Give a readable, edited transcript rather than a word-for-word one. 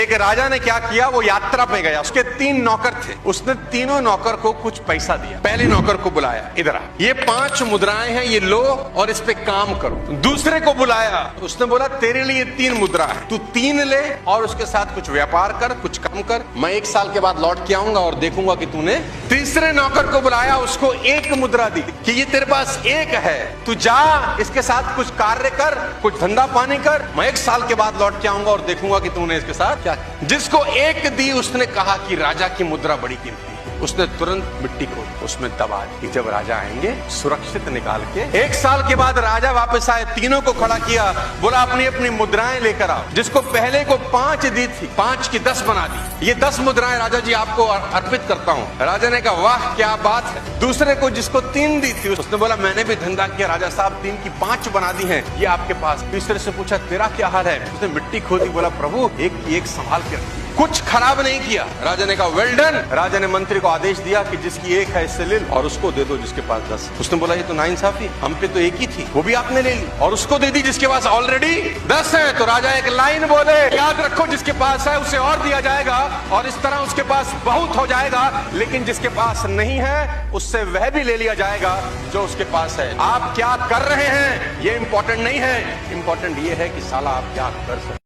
एक राजा ने क्या किया, वो यात्रा पे गया, उसके 3 नौकर थे, उसने तीनों नौकर को कुछ पैसा दिया। पहले नौकर को बुलाया, इधर आ, ये 5 मुद्राएं हैं, ये लो और इस पे काम करो। दूसरे को बुलाया, उसने बोला तेरे लिए 3 मुद्रा है, तू 3 ले और उसके साथ कुछ व्यापार कर, कुछ काम कर, मैं 1 साल के बाद लौट के आऊंगा और देखूंगा कि तूने। तीसरे नौकर को बुलाया, उसको 1 मुद्रा दी कि ये तेरे पास 1 है, तू जा इसके साथ कुछ कार्य कर, कुछ धंधा पानी कर, मैं 1 साल के बाद लौट के आऊंगा और देखूंगा कि तूने इसके साथ क्या। जिसको 1 दी उसने कहा कि राजा की मुद्रा बड़ी कीमती, उसने तुरंत मिट्टी को उसमें दबा दी। जब राजा आएंगे सुरक्षित निकाल के। 1 साल के बाद राजा वापस आए, तीनों को खड़ा किया, बोला अपनी अपनी मुद्राएं लेकर आओ। जिसको पहले को 5 दी थी, 5 की 10 बना दी। ये 10 मुद्राएं राजा जी आपको अर्पित करता हूँ। राजा ने कहा वाह क्या बात है। दूसरे को जिसको 3 दी थी, उसने बोला मैंने भी धंधा किया राजा साहब, 3 की 5 बना दी है, ये आपके पास। तीसरे से पूछा तेरा क्या हाल है, उसने मिट्टी खोदी, बोला प्रभु 1 की 1 संभाल के रखी, कुछ खराब नहीं किया। राजा ने कहा वेल डन। राजा ने मंत्री को आदेश दिया कि जिसकी 1 है इससे ले लो और उसको दे दो जिसके पास 10। उसने बोला ये तो नाइंसाफी, हम पे तो 1 ही थी, वो भी आपने ले ली और उसको दे दी जिसके पास ऑलरेडी 10 है। तो राजा एक लाइन बोले, याद रखो जिसके पास है उसे और दिया जाएगा और इस तरह उसके पास बहुत हो जाएगा, लेकिन जिसके पास नहीं है उससे वह भी ले लिया जाएगा जो उसके पास है। आप क्या कर रहे हैं ये इंपॉर्टेंट नहीं है, इंपॉर्टेंट ये है कि साला आप क्या कर सकते।